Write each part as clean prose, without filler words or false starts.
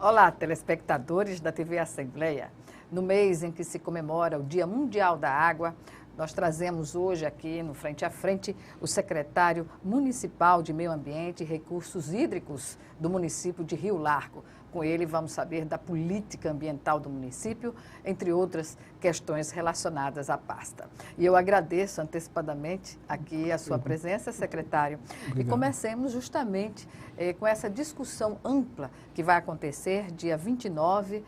Olá, telespectadores da TV Assembleia. No mês em que se comemora o Dia Mundial da Água, nós trazemos hoje aqui no Frente a Frente o secretário municipal de Meio Ambiente e Recursos Hídricos do município de Rio Largo. Com ele vamos saber da política ambiental do município, entre outras questões relacionadas à pasta. E eu agradeço antecipadamente aqui a sua presença, secretário. Obrigado. E comecemos justamente com essa discussão ampla que vai acontecer dia 29,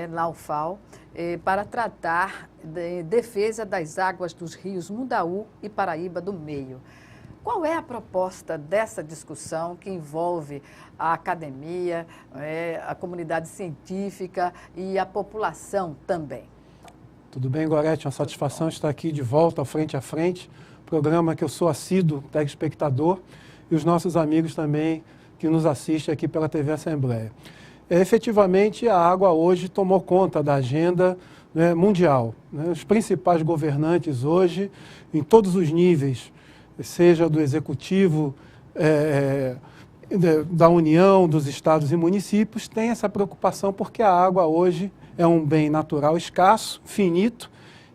na UFAL, para tratar de defesa das águas dos rios Mundaú e Paraíba do Meio. Qual é a proposta dessa discussão que envolve a academia, a comunidade científica e a população também? Tudo bem, Gorete? Uma satisfação estar aqui de volta ao Frente a Frente, programa que eu sou assíduo telespectador e os nossos amigos também que nos assistem aqui pela TV Assembleia. Efetivamente, a água hoje tomou conta da agenda mundial. Os principais governantes hoje, em todos os níveis, seja do executivo, da União, dos estados e municípios, têm essa preocupação porque a água hoje é um bem natural escasso, finito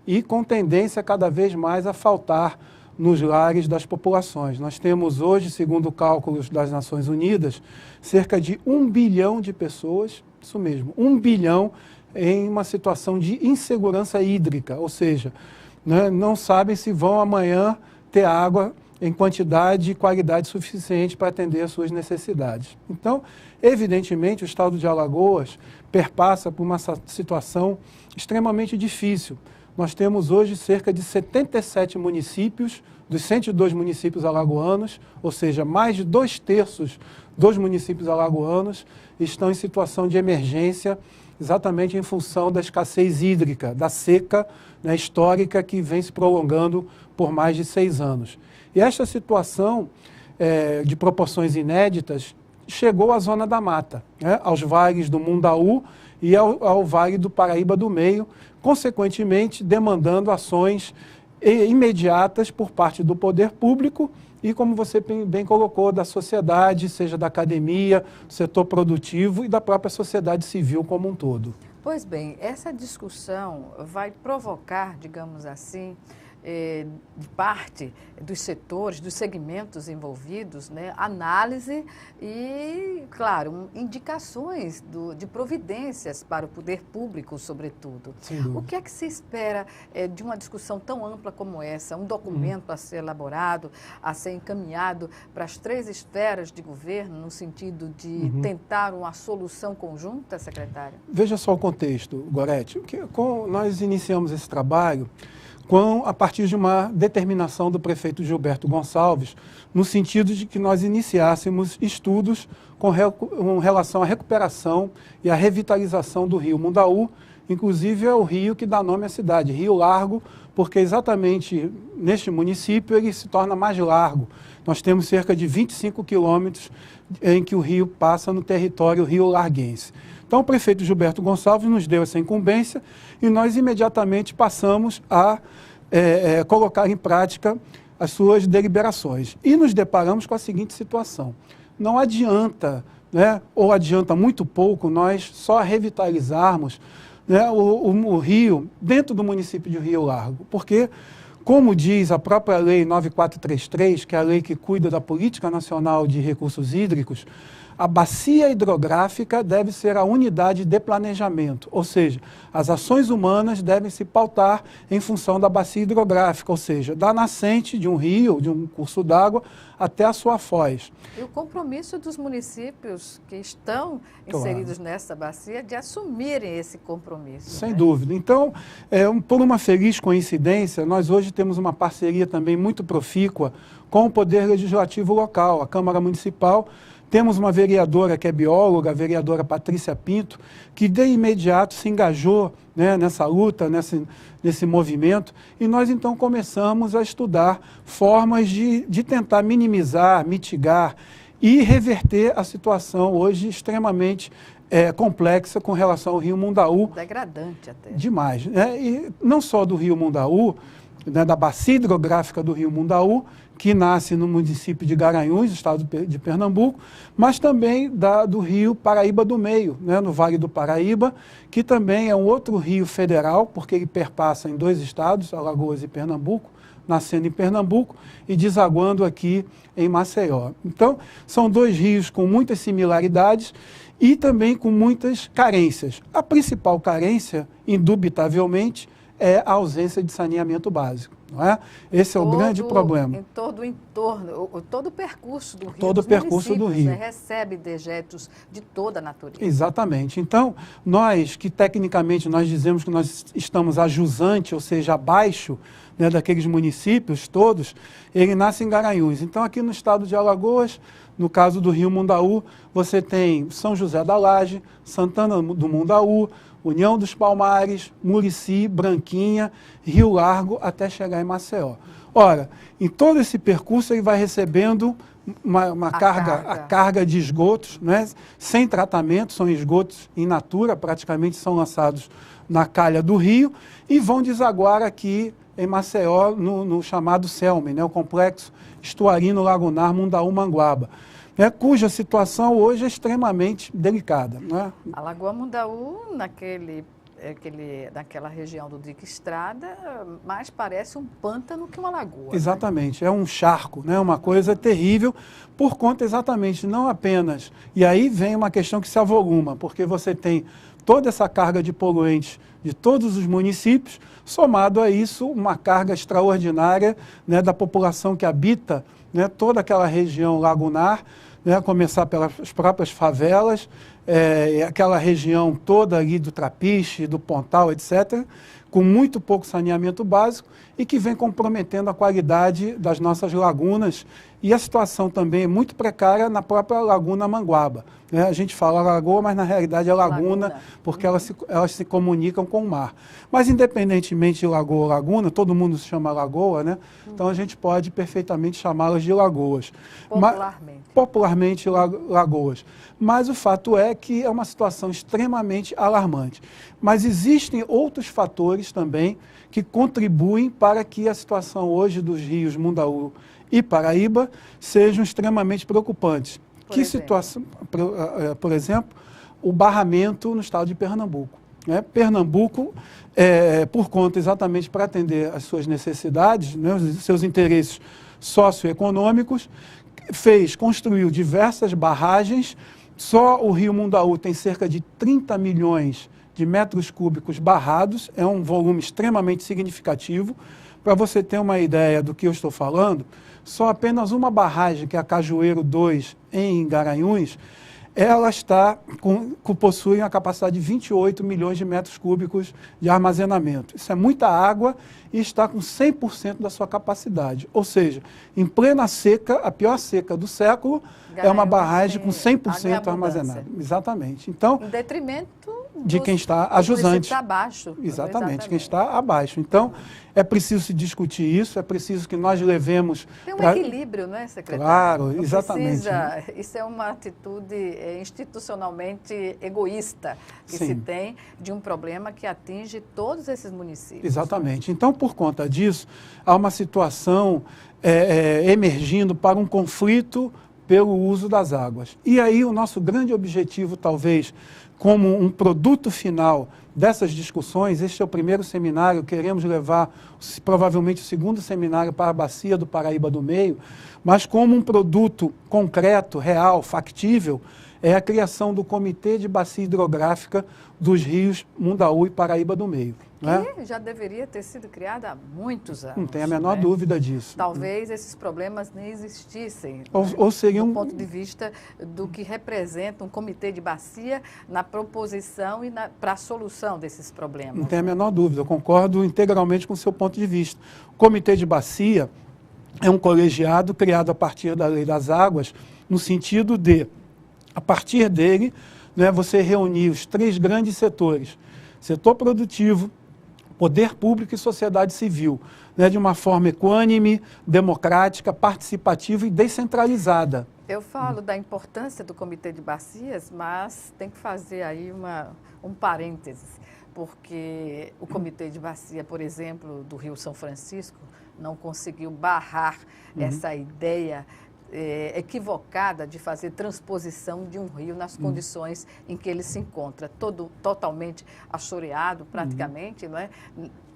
e com tendência cada vez mais a faltar nos lares das populações. Nós temos hoje, segundo cálculos das Nações Unidas, cerca de 1 bilhão de pessoas, isso mesmo, 1 bilhão em uma situação de insegurança hídrica, ou seja, não sabem se vão amanhã ter água em quantidade e qualidade suficiente para atender às suas necessidades. Então, evidentemente, o estado de Alagoas perpassa por uma situação extremamente difícil. Nós temos hoje cerca de 77 municípios, dos 102 municípios alagoanos, ou seja, mais de 2/3 dos municípios alagoanos estão em situação de emergência, exatamente em função da escassez hídrica, da seca histórica que vem se prolongando por mais de 6 anos. E esta situação de proporções inéditas chegou à zona da mata, aos vales do Mundaú e ao vale do Paraíba do Meio, consequentemente demandando ações imediatas por parte do poder público e, como você bem colocou, da sociedade, seja da academia, do setor produtivo e da própria sociedade civil como um todo. Pois bem, essa discussão vai provocar, digamos assim, de parte dos setores, dos segmentos envolvidos, análise e, claro, indicações de providências para o poder público, sobretudo. O que é que se espera de uma discussão tão ampla como essa? Um documento a ser elaborado, a ser encaminhado para as 3 esferas de governo, no sentido de tentar uma solução conjunta, secretário? Veja só o contexto, Gorete. Nós iniciamos esse trabalho a partir de uma determinação do prefeito Gilberto Gonçalves, no sentido de que nós iniciássemos estudos com relação à recuperação e à revitalização do rio Mundaú, inclusive é o rio que dá nome à cidade, Rio Largo, porque exatamente neste município ele se torna mais largo. Nós temos cerca de 25 quilômetros em que o rio passa no território rio-larguense. Então o prefeito Gilberto Gonçalves nos deu essa incumbência e nós imediatamente passamos a colocar em prática as suas deliberações. E nos deparamos com a seguinte situação: não adianta, ou adianta muito pouco, nós só revitalizarmos o rio dentro do município de Rio Largo, porque, como diz a própria Lei 9433, que é a lei que cuida da Política Nacional de Recursos Hídricos, a bacia hidrográfica deve ser a unidade de planejamento, ou seja, as ações humanas devem se pautar em função da bacia hidrográfica, ou seja, da nascente de um rio, de um curso d'água, até a sua foz. E o compromisso dos municípios que estão inseridos nessa bacia de assumirem esse compromisso. Sem dúvida. Então, por uma feliz coincidência, nós hoje temos uma parceria também muito profícua com o Poder Legislativo local, a Câmara Municipal. Temos uma vereadora que é bióloga, a vereadora Patrícia Pinto, que de imediato se engajou nessa luta, nesse movimento, e nós então começamos a estudar formas de tentar minimizar, mitigar e reverter a situação hoje extremamente complexa com relação ao rio Mundaú. Degradante até. Demais. E não só do rio Mundaú, né, da bacia hidrográfica do rio Mundaú, que nasce no município de Garanhuns, estado de Pernambuco, mas também do rio Paraíba do Meio, né, no Vale do Paraíba, que também é um outro rio federal, porque ele perpassa em 2 estados, Alagoas e Pernambuco, nascendo em Pernambuco e desaguando aqui em Maceió. Então, são 2 rios com muitas similaridades e também com muitas carências. A principal carência, indubitavelmente, é a ausência de saneamento básico. Não é? Esse é o grande problema. Em todo o entorno, todo o percurso do rio. Todo o percurso do rio. Recebe dejetos de toda a natureza. Exatamente. Então, nós que tecnicamente nós dizemos que nós estamos a jusante, ou seja, abaixo, né, daqueles municípios todos, ele nasce em Garanhuns. Então, aqui no estado de Alagoas, no caso do rio Mundaú, você tem São José da Laje, Santana do Mundaú, União dos Palmares, Murici, Branquinha, Rio Largo, até chegar em Maceió. Ora, em todo esse percurso ele vai recebendo a carga de esgotos, né, sem tratamento, são esgotos in natura, praticamente são lançados na calha do rio e vão desaguar aqui em Maceió, no chamado CELME, né, o Complexo Estuarino Lagunar Mundaú-Manguaba, né, cuja situação hoje é extremamente delicada. Né? A Lagoa Mundaú, naquela região do Dique Estrada, mais parece um pântano que uma lagoa. Exatamente, né? É um charco, né? Uma coisa terrível, por conta exatamente, não apenas... E aí vem uma questão que se avoluma, porque você tem toda essa carga de poluentes de todos os municípios, somado a isso uma carga extraordinária, né, da população que habita, né, toda aquela região lagunar, né, a começar pelas próprias favelas, aquela região toda ali do Trapiche, do Pontal, etc., com muito pouco saneamento básico e que vem comprometendo a qualidade das nossas lagunas e a situação também é muito precária na própria Laguna Manguaba. Né? A gente fala lagoa, mas na realidade é laguna, porque elas se comunicam com o mar. Mas independentemente de lagoa ou laguna, todo mundo se chama lagoa, né? Então a gente pode perfeitamente chamá-las de lagoas. Popularmente lagoas. Mas o fato é que é uma situação extremamente alarmante. Mas existem outros fatores também que contribuem para que a situação hoje dos rios Mundaú e Paraíba sejam extremamente preocupantes. Situação, por exemplo, o barramento no estado de Pernambuco. Né? Pernambuco, por conta exatamente para atender às suas necessidades, né, os seus interesses socioeconômicos, construiu diversas barragens. Só o rio Mundaú tem cerca de 30 milhões de metros cúbicos barrados, é um volume extremamente significativo. Para você ter uma ideia do que eu estou falando, só apenas uma barragem, que é a Cajueiro 2, em Garanhuns, ela possui uma capacidade de 28 milhões de metros cúbicos de armazenamento. Isso é muita água e está com 100% da sua capacidade. Ou seja, em plena seca, a pior seca do século, é uma barragem com 100% armazenada. Exatamente. Então, em detrimento de quem está a jusante. Abaixo. Exatamente, quem está abaixo. Então, é preciso se discutir isso, é preciso que nós levemos... Tem um equilíbrio, não é, secretário? Claro, exatamente. Isso é uma atitude institucionalmente egoísta que Sim. se tem de um problema que atinge todos esses municípios. Exatamente. Então, por conta disso, há uma situação emergindo para um conflito pelo uso das águas. E aí o nosso grande objetivo, talvez, como um produto final dessas discussões, este é o primeiro seminário, queremos levar provavelmente o segundo seminário para a Bacia do Paraíba do Meio, mas como um produto concreto, real, factível, é a criação do Comitê de Bacia Hidrográfica dos rios Mundaú e Paraíba do Meio. Que já deveria ter sido criada há muitos anos. Não tem a menor dúvida disso. Talvez esses problemas nem existissem, ou seriam... do ponto de vista do que representa um comitê de bacia na proposição e para a solução desses problemas. Não tem a menor dúvida, eu concordo integralmente com o seu ponto de vista. O Comitê de Bacia é um colegiado criado a partir da Lei das Águas, no sentido de, a partir dele, né, você reunir os 3 grandes setores: setor produtivo, poder público e sociedade civil, né, de uma forma equânime, democrática, participativa e descentralizada. Eu falo da importância do Comitê de Bacias, mas tem que fazer aí um parênteses, porque o Comitê de Bacia, por exemplo, do Rio São Francisco, não conseguiu barrar essa ideia equivocada de fazer transposição de um rio nas condições em que ele se encontra, totalmente assoreado praticamente, não é?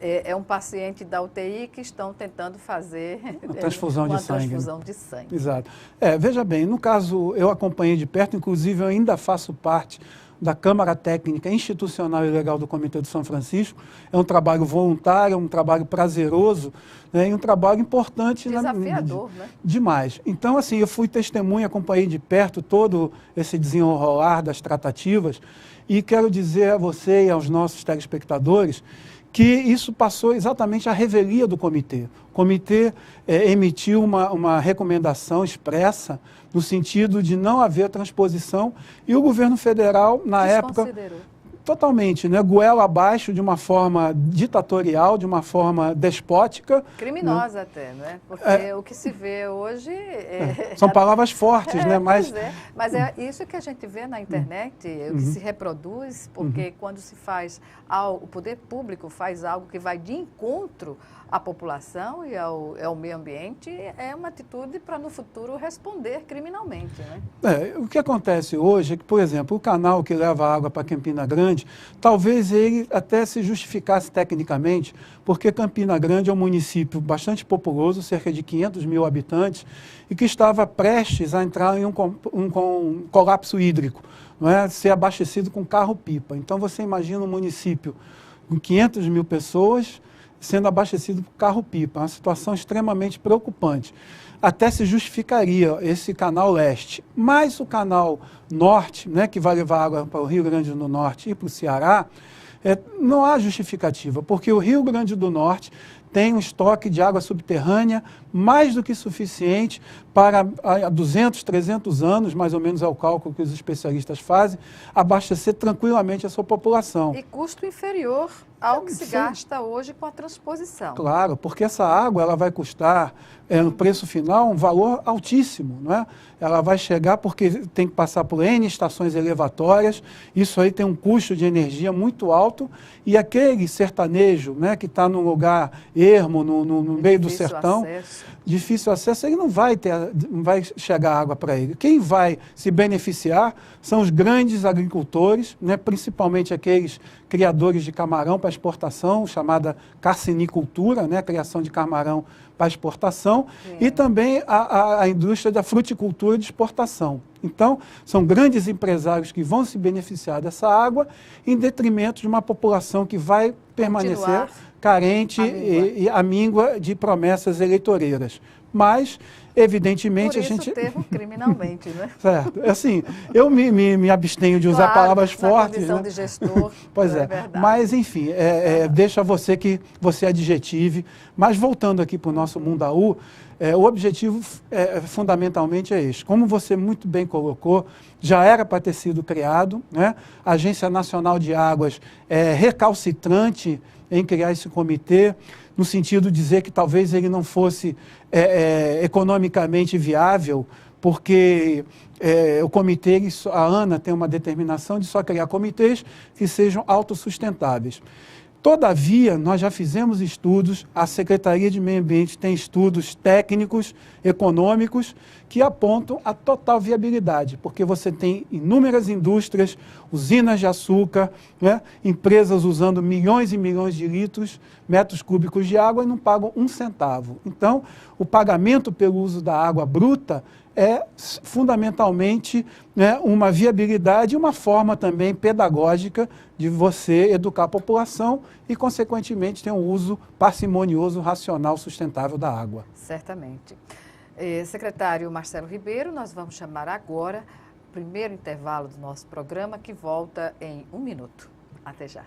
É um paciente da UTI que estão tentando fazer uma transfusão de sangue. Transfusão de sangue. Exato. Veja bem, no caso, eu acompanhei de perto, inclusive eu ainda faço parte da Câmara Técnica Institucional e Legal do Comitê de São Francisco. É um trabalho voluntário, é um trabalho prazeroso, né, e um trabalho importante. Desafiador, né? Demais. Então, assim, eu fui testemunha, acompanhei de perto todo esse desenrolar das tratativas e quero dizer a você e aos nossos telespectadores que isso passou exatamente à revelia do comitê. O comitê emitiu uma recomendação expressa no sentido de não haver transposição e o governo federal, na época, totalmente, né, goela abaixo de uma forma ditatorial, de uma forma despótica. Criminosa, né? Até, né? Porque o que se vê hoje... São palavras fortes, né? Mas é isso que a gente vê na internet, o que se reproduz, porque quando se faz o poder público faz algo que vai de encontro à população e ao meio ambiente, é uma atitude para no futuro responder criminalmente, né? O que acontece hoje é que, por exemplo, o canal que leva água para Campina Grande, talvez ele até se justificasse tecnicamente, porque Campina Grande é um município bastante populoso, cerca de 500 mil habitantes, e que estava prestes a entrar em um colapso hídrico, não é? Ser abastecido com carro-pipa. Então você imagina um município com 500 mil pessoas sendo abastecido por carro-pipa, uma situação extremamente preocupante. Até se justificaria esse canal leste, mas o canal norte, né, que vai levar água para o Rio Grande do Norte e para o Ceará, não há justificativa, porque o Rio Grande do Norte tem um estoque de água subterrânea mais do que suficiente para, há 200, 300 anos, mais ou menos é o cálculo que os especialistas fazem, abastecer tranquilamente a sua população. E custo inferior ao que se gasta hoje com a transposição. Claro, porque essa água ela vai custar, no preço final, um valor altíssimo, não é? Ela vai chegar porque tem que passar por N estações elevatórias, isso aí tem um custo de energia muito alto, e aquele sertanejo, né, que está num lugar ermo, no meio do sertão, difícil acesso, ele não vai chegar água para ele. Quem vai se beneficiar são os grandes agricultores, né, principalmente aqueles criadores de camarão para exportação, chamada carcinicultura, né, criação de camarão para exportação, e também a indústria da fruticultura de exportação. Então, são grandes empresários que vão se beneficiar dessa água em detrimento de uma população que vai permanecer carente e amíngua de promessas eleitoreiras. Mas, evidentemente, a gente... Por isso o termo criminalmente, né? Certo. Assim, eu me abstenho de usar palavras fortes. Condição, né, de gestor. Pois é. Mas, enfim, deixa você que você adjetive. Mas, voltando aqui para o nosso Mundaú, o objetivo fundamentalmente é este. Como você muito bem colocou, já era para ter sido criado, né? A Agência Nacional de Águas é recalcitrante em criar esse comitê, no sentido de dizer que talvez ele não fosse economicamente viável, porque o comitê, a ANA tem uma determinação de só criar comitês que sejam autossustentáveis. Todavia, nós já fizemos estudos, a Secretaria de Meio Ambiente tem estudos técnicos, econômicos, que apontam a total viabilidade, porque você tem inúmeras indústrias, usinas de açúcar, né, empresas usando milhões e milhões de metros cúbicos de água e não pagam um centavo. Então, o pagamento pelo uso da água bruta é fundamentalmente, né, uma viabilidade e uma forma também pedagógica de você educar a população e, consequentemente, ter um uso parcimonioso, racional, sustentável da água. Certamente. Secretário Marcelo Ribeiro, nós vamos chamar agora o primeiro intervalo do nosso programa, que volta em 1 minuto. Até já.